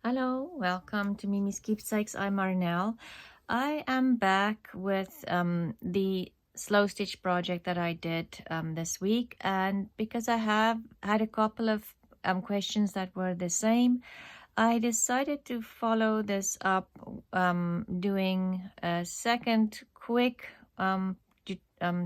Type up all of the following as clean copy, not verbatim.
Hello, welcome to Miemie's Keepsakes. I'm Marnell. I am back with the slow stitch project that I did this week, and because I have had a couple of questions that were the same, I decided to follow this up doing a second quick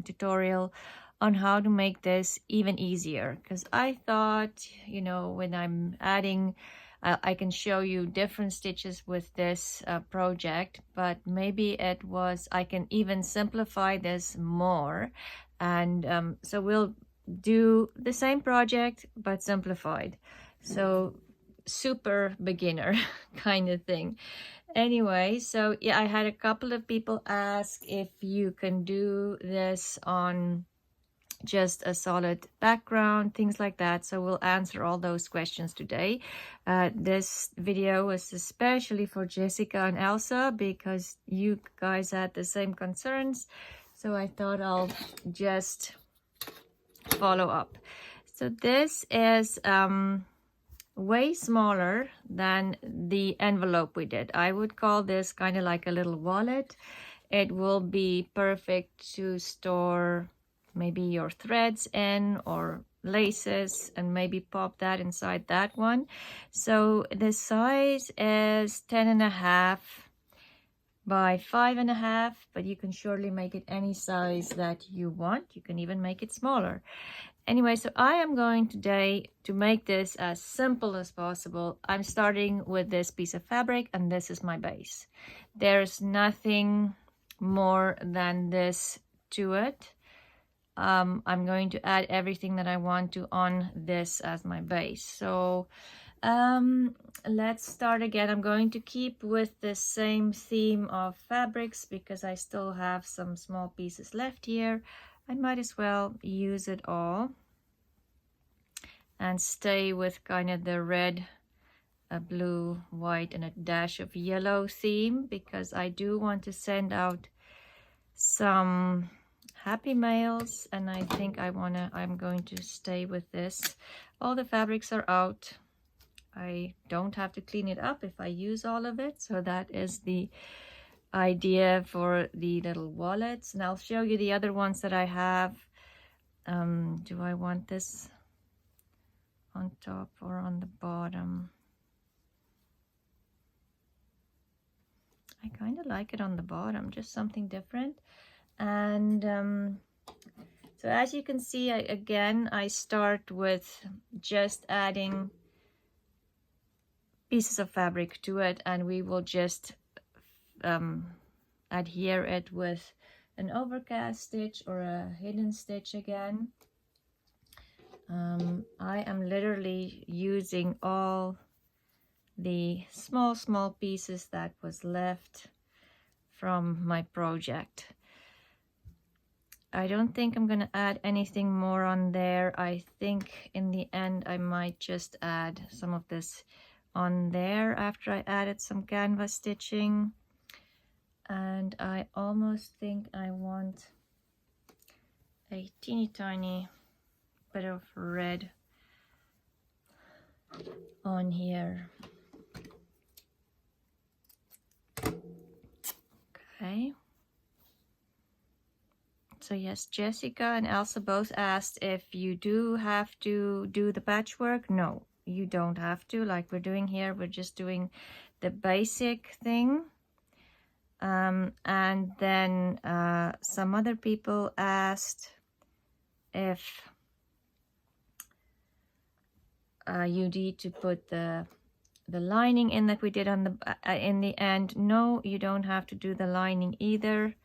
tutorial on how to make this even easier, because I thought, when I'm adding I can show you different stitches with this project, but maybe I can even simplify this more. And so we'll do the same project, but simplified. So super beginner kind of thing. Anyway, so yeah, I had a couple of people ask if you can do this on just a solid background, things like that. So we'll answer all those questions today. This video was especially for Jessica and Elsa because you guys had the same concerns. So I thought I'll just follow up. So this is way smaller than the envelope we did. I would call this kind of like a little wallet. It will be perfect to store maybe your threads in or laces, and maybe pop that inside that one. So the size is 10.5 by 5.5, but you can surely make it any size that you want. You can even make it smaller. Anyway, so I am going today to make this as simple as possible. I'm starting with this piece of fabric, and this is my base. There's nothing more than this to it. I'm going to add everything that I want to on this as my base. So let's start again. I'm going to keep with the same theme of fabrics because I still have some small pieces left here. I might as well use it all and stay with kind of the red, blue, white, and a dash of yellow theme, because I do want to send out some happy mails, and I think I'm going to stay with this. All the fabrics are out. I don't have to clean it up if I use all of it. So that is the idea for the little wallets, and I'll show you the other ones that I have. Do I want this on top or on the bottom? I kind of like it on the bottom, just something different. And so as you can see, I start with just adding pieces of fabric to it, and we will just adhere it with an overcast stitch or a hidden stitch again. I am literally using all the small pieces that was left from my project. I don't think I'm gonna add anything more on there. I think in the end I might just add some of this on there after I added some canvas stitching. And I almost think I want a teeny tiny bit of red on here. Okay. So yes, Jessica and Elsa both asked if you do have to do the patchwork. No, you don't have to, like we're doing here. We're just doing the basic thing. And then some other people asked if you need to put the lining in that we did on the in the end. No, you don't have to do the lining either.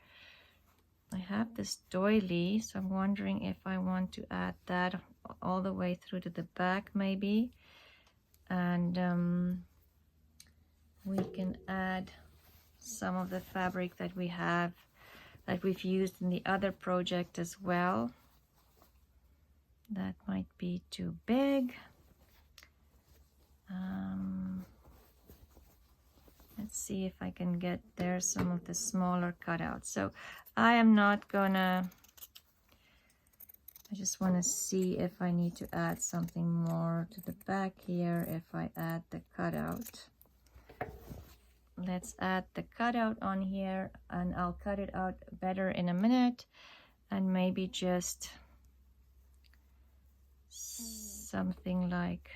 I have this doily, so I'm wondering if I want to add that all the way through to the back maybe. And we can add some of the fabric that we have, that we've used in the other project as well. That might be too big. Let's see if I can get there some of the smaller cutouts. So I am not gonna, I just want to see if I need to add something more to the back here if I add the cutout. let's add the cutout on here, and I'll cut it out better in a minute, and maybe just something like,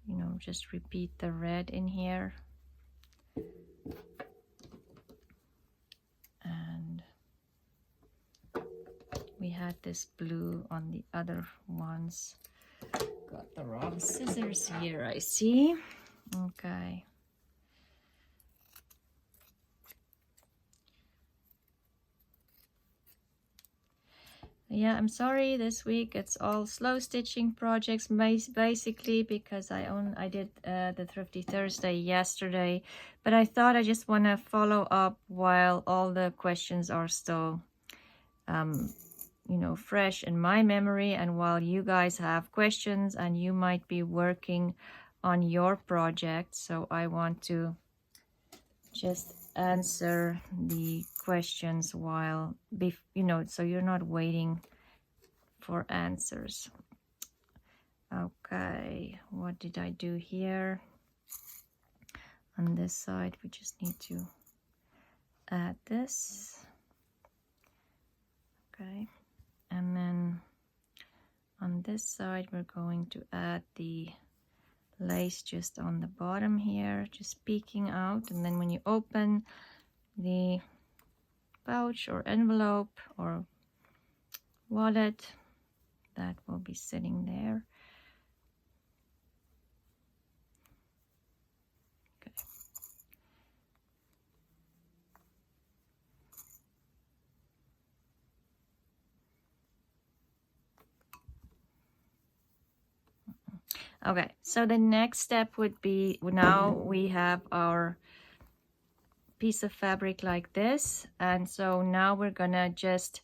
you know, just repeat the red in here. And we had this blue on the other ones. Got the wrong scissors here, I see. Okay. Yeah, I'm sorry, this week it's all slow stitching projects basically because I did the Thrifty Thursday yesterday, but I thought I just want to follow up while all the questions are still you know, fresh in my memory, and while you guys have questions and you might be working on your project. So I want to just answer the questions while, you know, so you're not waiting for answers. Okay, what did I do here? On this side, we just need to add this. Okay, and then on this side, we're going to add the lace just on the bottom here, just peeking out. And then when you open the pouch or envelope or wallet, that will be sitting there. Okay. Okay, so the next step would be, now we have our piece of fabric like this, and so now we're gonna just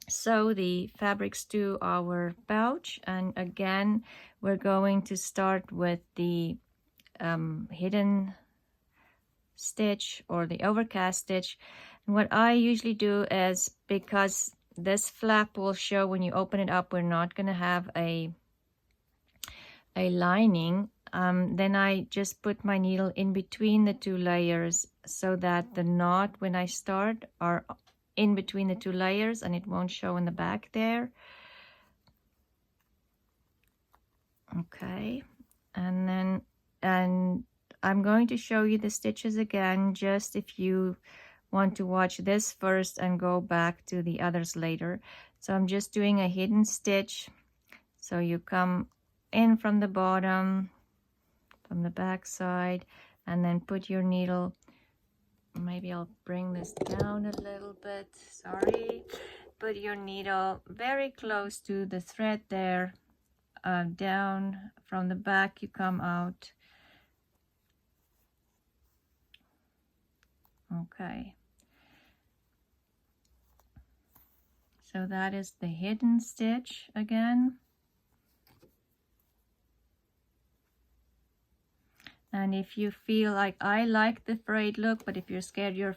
sew the fabrics to our pouch. And again, we're going to start with the hidden stitch or the overcast stitch. And what I usually do is, because this flap will show when you open it up, we're not going to have a lining, then I just put my needle in between the two layers so that the knot when I start are in between the two layers and it won't show in the back there. Okay, and I'm going to show you the stitches again, just if you want to watch this first and go back to the others later. So I'm just doing a hidden stitch. So you come in from the bottom, from the back side, and then put your needle, maybe I'll bring this down a little bit, sorry. Put your needle very close to the thread there, down from the back you come out. Okay, so that is the hidden stitch again. And if you feel like, I like the frayed look, but if you're scared your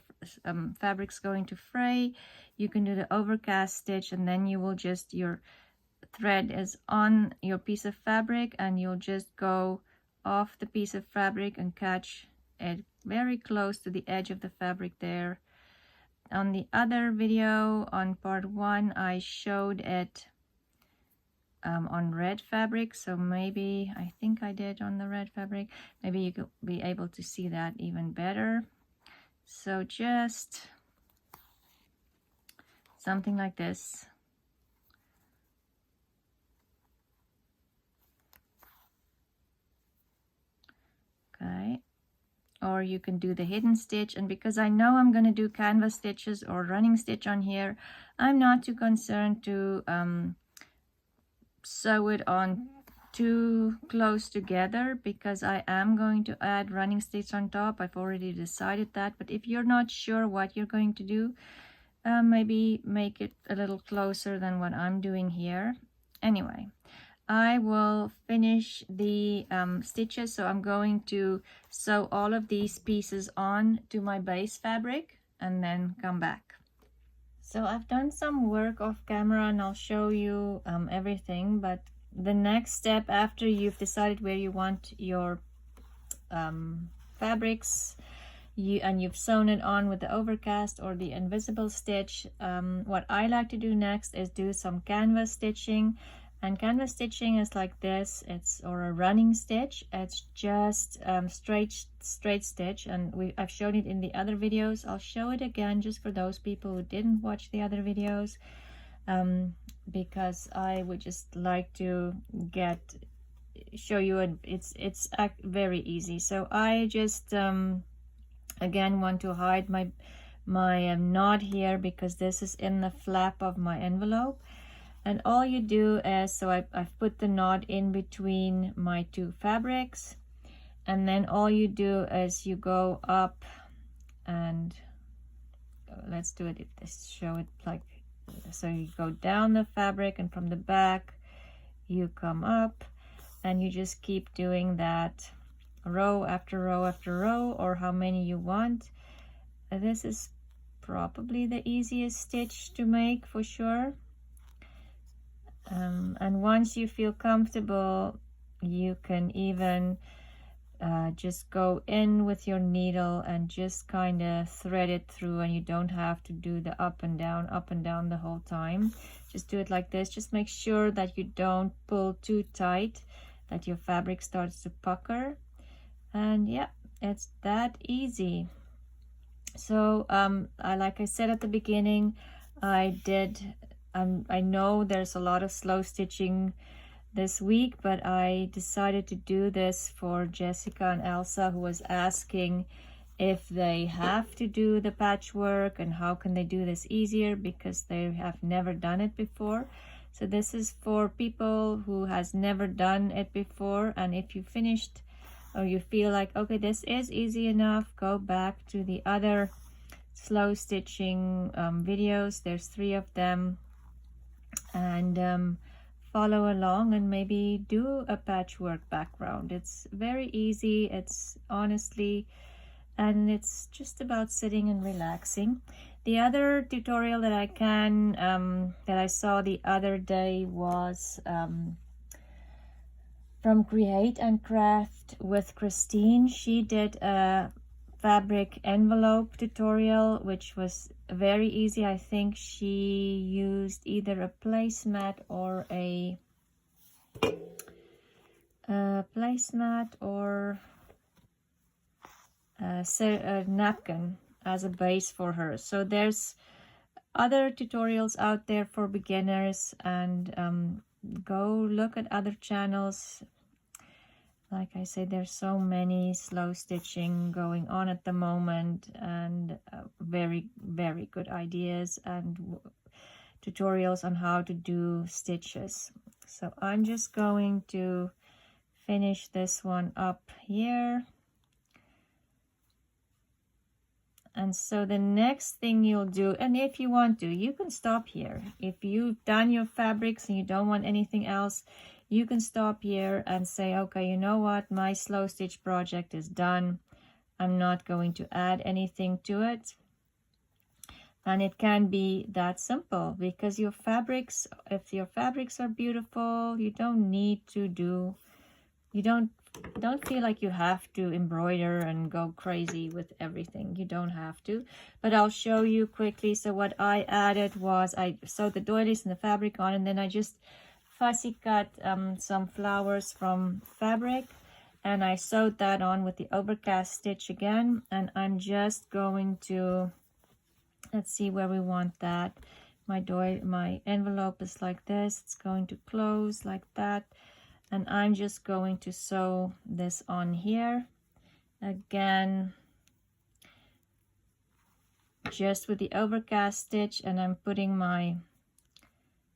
fabric's going to fray, you can do the overcast stitch, and then you will just, your thread is on your piece of fabric and you'll just go off the piece of fabric and catch it very close to the edge of the fabric there. On the other video, on part 1, I showed it on red fabric, so maybe, I think I did on the red fabric, maybe you could be able to see that even better. So just something like this. Okay, or you can do the hidden stitch, and because I know I'm going to do canvas stitches or running stitch on here, I'm not too concerned to sew it on too close together, because I am going to add running stitch on top. I've already decided that, but if you're not sure what you're going to do, maybe make it a little closer than what I'm doing here. Anyway, I will finish the stitches, so I'm going to sew all of these pieces on to my base fabric and then come back. So I've done some work off camera and I'll show you everything, but the next step after you've decided where you want your fabrics, you've sewn it on with the overcast or the invisible stitch, what I like to do next is do some canvas stitching. And canvas stitching is like this, or a running stitch. It's just straight stitch, and I've shown it in the other videos. I'll show it again just for those people who didn't watch the other videos, because I would just like to show you. It's very easy. So I just again want to hide my knot here, because this is in the flap of my envelope. And all you do is, so I've put the knot in between my two fabrics, and then all you do is you go up, and let's do it, show it like, so you go down the fabric, and from the back you come up, and you just keep doing that row after row after row, or how many you want. This is probably the easiest stitch to make for sure. And once you feel comfortable, you can even just go in with your needle and just kind of thread it through, and you don't have to do the up and down the whole time. Just do it like this. Just make sure that you don't pull too tight, that your fabric starts to pucker. And yeah, it's that easy. So like I said at the beginning, I know there's a lot of slow stitching this week, but I decided to do this for Jessica and Elsa, who was asking if they have to do the patchwork and how can they do this easier, because they have never done it before. So this is for people who has never done it before, and if you finished or you feel like, okay, this is easy enough, go back to the other slow stitching videos. There's 3 of them, and follow along and maybe do a patchwork background. It's very easy, it's honestly, and it's just about sitting and relaxing. The other tutorial that I saw the other day was from Create and Craft with Christine. She did a fabric envelope tutorial, which was very easy. I think she used either a placemat or a napkin as a base for her. So there's other tutorials out there for beginners, and go look at other channels. Like I said, there's so many slow stitching going on at the moment, and very, very good ideas and tutorials on how to do stitches. So I'm just going to finish this one up here. And so the next thing you'll do, and if you want to, you can stop here. If you've done your fabrics and you don't want anything else, you can stop here and say, okay, you know what, my slow stitch project is done. I'm not going to add anything to it. And it can be that simple, because your fabrics, if your fabrics are beautiful, you don't need to do, you don't feel like you have to embroider and go crazy with everything. You don't have to, but I'll show you quickly. So what I added was I sewed the doilies and the fabric on, and then I just fussy cut some flowers from fabric, and I sewed that on with the overcast stitch again. And I'm just going to, let's see where we want that. My envelope is like this. It's going to close like that, and I'm just going to sew this on here again, just with the overcast stitch, and I'm putting my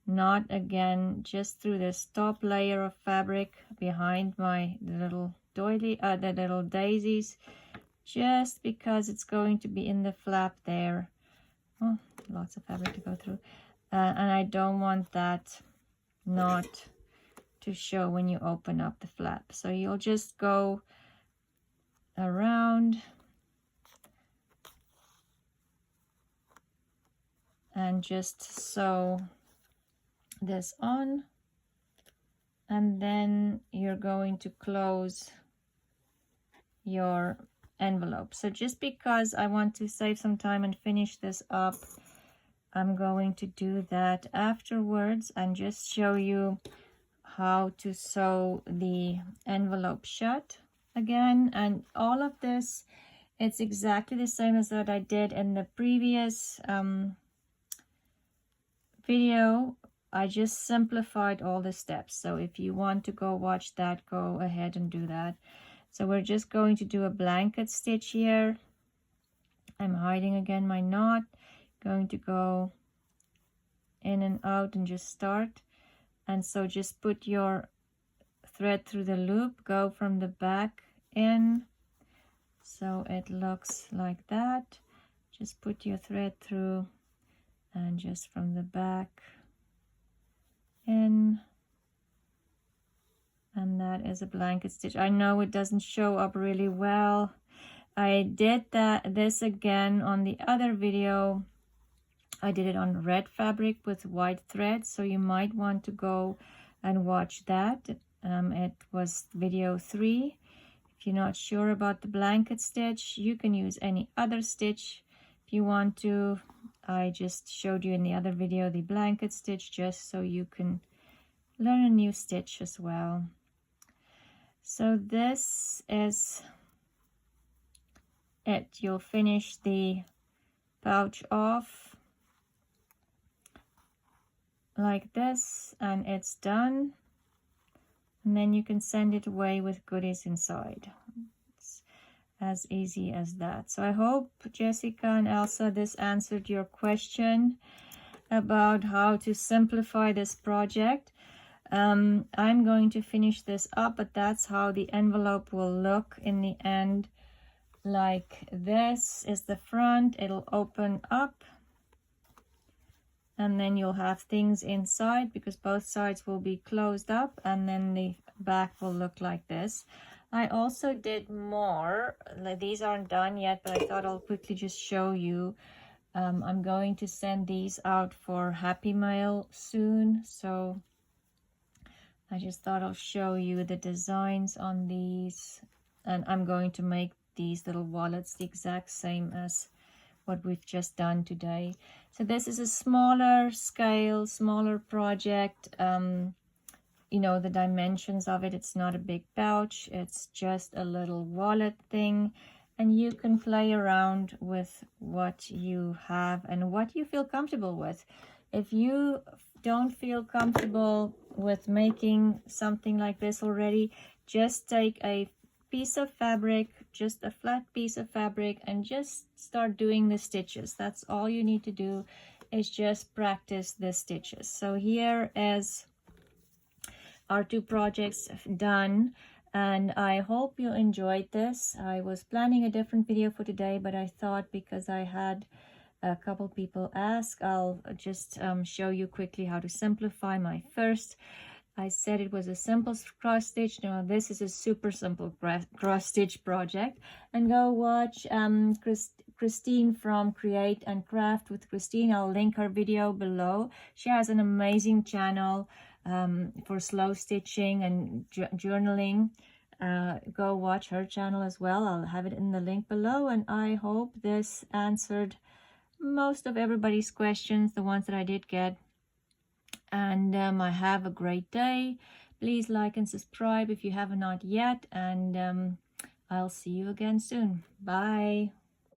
knot again just through this top layer of fabric behind the little doily, the little daisies, just because it's going to be in the flap there. Oh, lots of fabric to go through, and I don't want that knot to show when you open up the flap. So you'll just go around and just sew this on, and then you're going to close your envelope. So just because I want to save some time and finish this up, I'm going to do that afterwards and just show you how to sew the envelope shut again. And all of this, it's exactly the same as what I did in the previous video. I just simplified all the steps. So if you want to go watch that, go ahead and do that. So we're just going to do a blanket stitch here. I'm hiding again my knot. Going to go in and out and just start. And so just put your thread through the loop, go from the back in, so it looks like that. Just put your thread through and just from the back in, and that is a blanket stitch. I know it doesn't show up really well. I did this again on the other video. I did it on red fabric with white thread, so you might want to go and watch that. It was video 3. If you're not sure about the blanket stitch, you can use any other stitch if you want to. I just showed you in the other video the blanket stitch just so you can learn a new stitch as well. So this is it. You'll finish the pouch off like this and it's done. And then you can send it away with goodies inside. It's as easy as that. So I hope, Jessica and Elsa, this answered your question about how to simplify this project. I'm going to finish this up, but that's how the envelope will look in the end. Like this is the front. It'll open up. And then you'll have things inside because both sides will be closed up, and then the back will look like this. I also did more. These aren't done yet, but I thought I'll quickly just show you. I'm going to send these out for Happy Mail soon, so I just thought I'll show you the designs on these. And I'm going to make these little wallets the exact same as what we've just done today. So this is a smaller scale, smaller project. You know, the dimensions of it, it's not a big pouch, it's just a little wallet thing, and you can play around with what you have and what you feel comfortable with. If you don't feel comfortable with making something like this already, just take a piece of fabric, just a flat piece of fabric, and just start doing the stitches. That's all you need to do, is just practice the stitches. So here is our 2 projects done, and I hope you enjoyed this. I was planning a different video for today, but I thought because I had a couple people ask, I'll just show you quickly how to simplify my first. I said it was a simple cross stitch. No, this is a super simple cross stitch project. And go watch Christine from Create and Craft with Christine. I'll link her video below. She has an amazing channel for slow stitching and journaling. Go watch her channel as well. I'll have it in the link below. And I hope this answered most of everybody's questions, the ones that I did get. And I have a great day. Please like and subscribe if you have not yet. And I'll see you again soon. Bye.